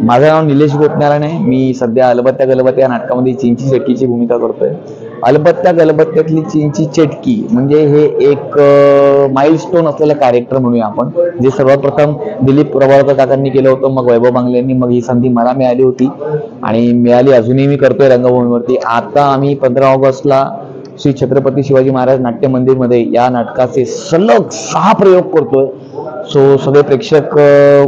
माझं नाव निलेश गोपनारायण आहे। मी सध्या अलबत्त्या गलबत्त्या या नाटकामध्ये चिंची चटकीची भूमिका करतोय। अलबत्त्या गलबत्त्यातली चिंची चटकी म्हणजे हे एक माइलस्टोन असलेलं कॅरेक्टर म्हणूया आपण, जे सर्वप्रथम दिलीप प्रभावळकर काकांनी केलं होतं, मग वैभव बांगलेंनी, मग ही संधी मला मिळाली होती आणि मिळाली, अजूनही मी करतोय रंगभूमीवरती। आता आम्ही 15 ऑगस्टला श्री छत्रपती शिवाजी महाराज नाट्य मंदिरमध्ये या नाटकाचे सलग 6 प्रयोग करतोय। सो सगळे प्रेक्षक काय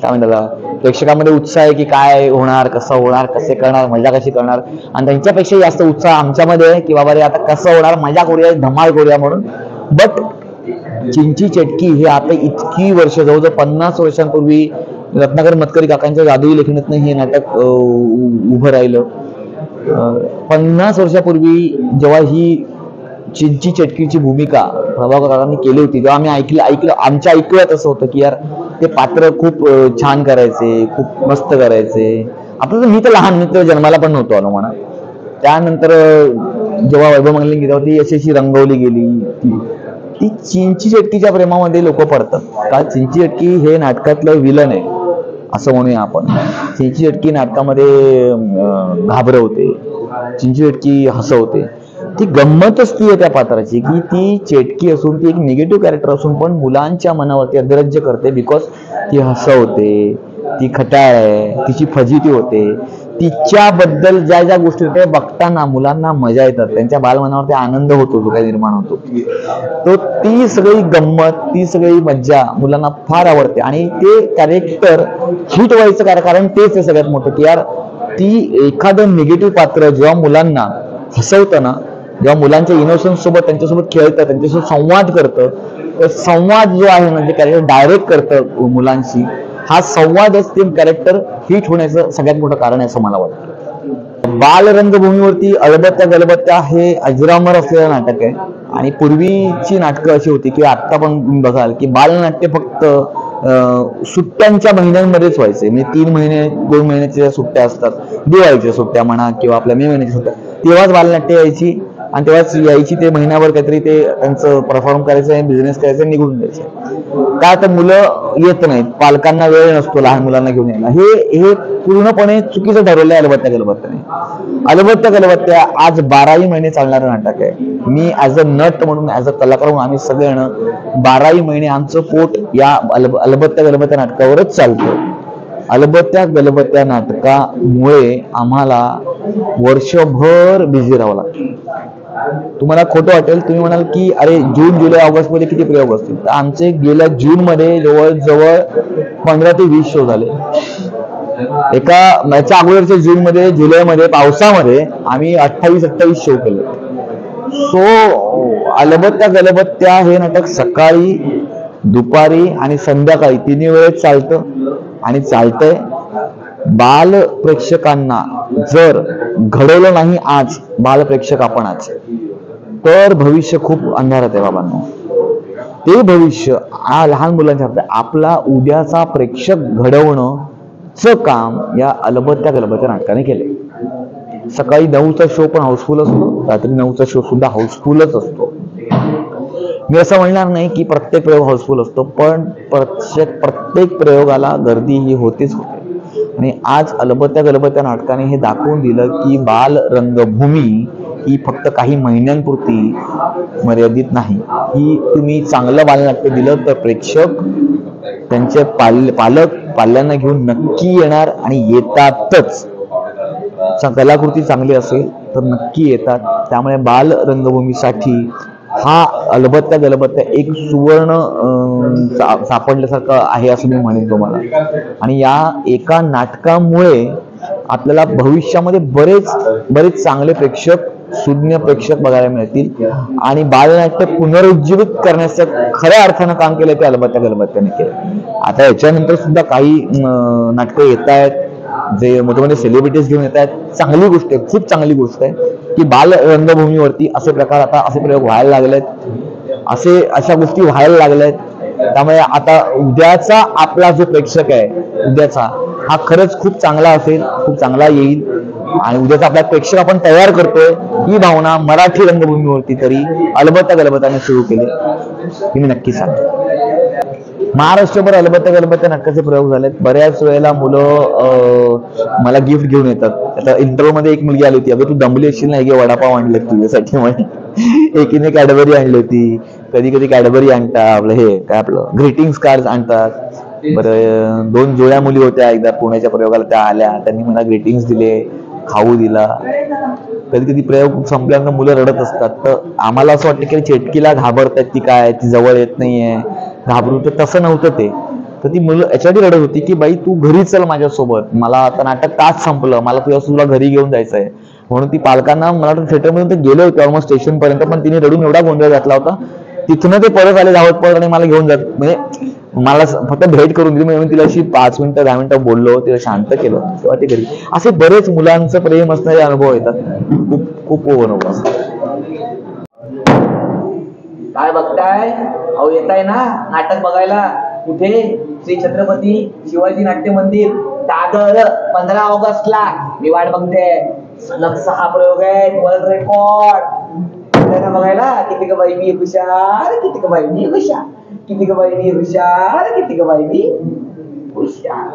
म्हणतात, प्रेक्षकांमध्ये उत्साह आहे की काय होणार, कसं होणार, कसे करणार, मजा कशी करणार, आणि त्यांच्यापेक्षा जास्त उत्साह आमच्यामध्ये आहे की बाबा रे आता कसं होणार, मजा करूया, धमाल करूया म्हणून। बट चिंची चटकी हे आता इतकी वर्ष, जवळजवळ 50 वर्षांपूर्वी रत्नाकर मतकरी काकांच्या जादुई लेखनातनं हे नाटक उभं राहिलं। 50 वर्षापूर्वी जेव्हा ही चिंची चटकीची भूमिका प्रभाकर काकांनी केली होती, जेव्हा आम्ही ऐकलं आमच्या ऐकूयात असं होतं की यार ते पात्र खूप छान करायचे, खूप मस्त करायचे। आपलं मी तर लहान, मी तर जन्माला पण नव्हतो आलो म्हणा। त्यानंतर जेव्हा वैभव मंगलेंनी केली होती, अशी रंगवली गेली ती चिंची चटकीच्या प्रेमामध्ये लोक पडतात। का चिंची चटकी हे नाटकातलं विलन आहे असं म्हणूया आपण। चिंची चटकी नाटकामध्ये घाबरवते, चिंची चटकी हसवते। ती गंमतच ती आहे त्या पात्राची की ती चेटकी असून, ती एक निगेटिव्ह कॅरेक्टर असून पण मुलांच्या मनावरती अधिराज्य करते, बिकॉज ती हसवते, ती खट्याळ आहे, तिची फजिती होते, तिच्याबद्दल ज्या ज्या गोष्टी ते बघताना मुलांना मजा येतात, त्यांच्या बालमनावरती आनंद होतो, जो काही निर्माण होतो तो, ती सगळी गंमत, ती सगळी मज्जा मुलांना फार आवडते। आणि ते कॅरेक्टर हिट व्हायचं कारण तेच आहे सगळ्यात मोठं की यार ती एखादं निगेटिव्ह पात्र जेव्हा मुलांना हसवतं ना, जेव्हा मुलांच्या इनोसन्स सोबत त्यांच्यासोबत खेळतं, त्यांच्यासोबत संवाद करतं, संवाद जो आहे म्हणजे कॅरेक्टर डायरेक्ट करतं मुलांशी, हा संवादच ते कॅरेक्टर हिट होण्याचं सगळ्यात मोठं कारण आहे असं मला वाटतं। बाल रंगभूमीवरती अलबत्त्या गलबत्त्या हे अजरामर असलेलं नाटक आहे। आणि पूर्वीची नाटकं अशी होती की आता पण बघाल की बालनाट्य फक्त सुट्ट्यांच्या महिन्यांमध्येच व्हायचे, म्हणजे 3 महिने 2 महिन्याच्या सुट्ट्या असतात, दिवाळीच्या सुट्ट्या म्हणा किंवा आपल्या मे महिन्याच्या सुट्ट्या, तेव्हाच बालनाट्य यायची आणि तेव्हाच यायची, ते महिनाभर काहीतरी ते त्यांचं परफॉर्म करायचं, बिझनेस करायचं, निघून जायचं। का तर मुलं येत नाहीत, पालकांना वेळ नसतो लहान मुलांना घेऊन यायला। हे पूर्णपणे चुकीचं ठरवलं आहे अलबत्त्या गलबत्त्याने। अलबत्त्या गलबत्त्या आज 12ही महिने चालणारं नाटक आहे। मी ॲज अ नट म्हणून, ॲज अ कलाकार म्हणून आम्ही सगळेजण 12ही महिने आमचं पोट या अलबत्त्या गलबत्त्या नाटकावरच चालतं। अलबत्त्या गलबत्त्या नाटकामुळे आम्हाला वर्षभर बिझी राहावं लागतं। तुम्हाला खोटं वाटेल, तुम्ही म्हणाल की अरे जून जुलै ऑगस्ट मध्ये किती प्रयोग असतील, तर आमचे गेल्या जून मध्ये जवळजवळ 15 ते 20 शो झाले। एका याच्या अगोदरच्या जून मध्ये, जुलैमध्ये पावसामध्ये आम्ही 28-28 शो केले। सो अलबत्त्या गलबत्त्या हे नाटक सकाळी, दुपारी आणि संध्याकाळी 3 वेळेस चालतं आणि चालतंय। बाल प्रेक्षकांना जर घडवलं नाही आज बाल प्रेक्षक आपण आज, तर भविष्य खूप अंधारात आहे बाबांनो। ते भविष्य लहान मुलांच्या हातात। आपला उद्याचा प्रेक्षक घडवणंच काम या अलबत्त्या गलबत्त्या नाटकाने केले। सकाळी 9चा शो पण हाऊसफुल असतो, रात्री 9चा शो सुद्धा हाऊसफुलच असतो। मी असं म्हणणार नाही की प्रत्येक प्रयोग हाऊसफुल असतो, पण प्रत्येक प्रयोगाला गर्दी ही होतेच होते। आणि आज अलबत्त्या गलबत्त्या नाटकाने हे दाखवून दिलं की बाल रंगभूमी ही फक्त काही महिन्यांपुरती मर्यादित नाही। ही तुम्ही चांगलं बालनाट्य दिलं तर प्रेक्षक त्यांचे पाल्यांना घेऊन नक्की येणार आणि येतातच। कलाकृती चांगली असेल तर नक्की येतात। त्यामुळे बाल रंगभूमीसाठी हा अलबत्त्या गलबत्त्या एक सुवर्ण सापडल्यासारखं आहे असं मी म्हणेन तुम्हाला। आणि या एका नाटकामुळे आपल्याला भविष्यामध्ये बरेच चांगले प्रेक्षक, सुज्ञ प्रेक्षक बघायला मिळतील आणि बालनाट्य पुनरुज्जीवित करण्याचं खऱ्या अर्थानं काम केलं ते अलबत्त्या गलबत्त्याने केलं। आता याच्यानंतर सुद्धा काही नाटकं येत आहेत, जे मोठे मोठे सेलिब्रिटीज घेऊन येत आहेत। चांगली गोष्ट आहे, खूप चांगली गोष्ट आहे की बाल रंगभूमीवरती असे प्रकार, आता असे प्रयोग व्हायला लागलेत, अशा गोष्टी व्हायला लागल्यात। त्यामुळे आता उद्याचा आपला जो प्रेक्षक आहे, उद्याचा हा खरंच खूप चांगला असेल, खूप चांगला येईल आणि उद्याचा आपला प्रेक्षक आपण तयार करतोय, ही भावना मराठी रंगभूमीवरती तरी अलबत्त्या गलबत्त्याने सुरू केली, ही मी नक्की सांगतो। महाराष्ट्रभर अलबत्त्या गलबत्त्या नाटकाचे प्रयोग झालेत. बऱ्याच वेळेला मुलं मला गिफ्ट घेऊन येतात. आता इंटरव्ह्यू मध्ये एक मुलगी आली होती, अगं तू दमली असशील ना, हे वडापाव आणले तुझ्यासाठी म्हणे. एकीने कॅडबरी आणली होती. कधी कधी कॅडबरी आणतात, आपलं हे काय आपलं ग्रीटिंग्स कार्ड आणतात. बरं 2 जुळ्या मुली होत्या एकदा पुण्याच्या प्रयोगाला, त्या आल्या, त्यांनी मला ग्रीटिंग्स दिले, खाऊ दिला. कधी कधी प्रयोग संपल्यानंतर मुलं रडत असतात. तर आम्हाला असं वाटतं की चेटकीला घाबरतात, ती काय ती जवळ येत नाहीये, घाबरू. तर तसं नव्हतं ते. तर ती मुलं याच्यासाठी रडत होती की बाई तू घरी चल माझ्यासोबत, मला आता नाटक तास संपलं, मला तुला घरी घेऊन जायचंय. म्हणून ती पालकांना मला वाटतं थिएटरमध्ये ते गेले होते ऑलमोस्ट स्टेशन पर्यंत, पण तिने रडून एवढा गोंधळ घातला होता. तिथनं ते परत आले धावत पडत आणि मला घेऊन जात, म्हणजे मला फक्त भेट करून दिली. मी तिला अशी 5 मिनिटं 10 मिनिटं बोललो, तिला शांत केलं, तेव्हा ते घरी. असे बरेच मुलांचं प्रेम असणारे अनुभव येतात. खूप खूप अनुभव असतात. काय बघताय? अहो येताय ना नाटक बघायला. कुठे? श्री छत्रपती शिवाजी नाट्य मंदिर, दादर, 15 ऑगस्टला. मी वाट बघते. सलग 6 प्रयोग आहेत, वर्ल्ड रेकॉर्ड बघायला. किती ग बाई मी हुशार, किती ग बाई मी हुशार, किती ग बाई मी हुशार, किती ग बाई मी हुशार.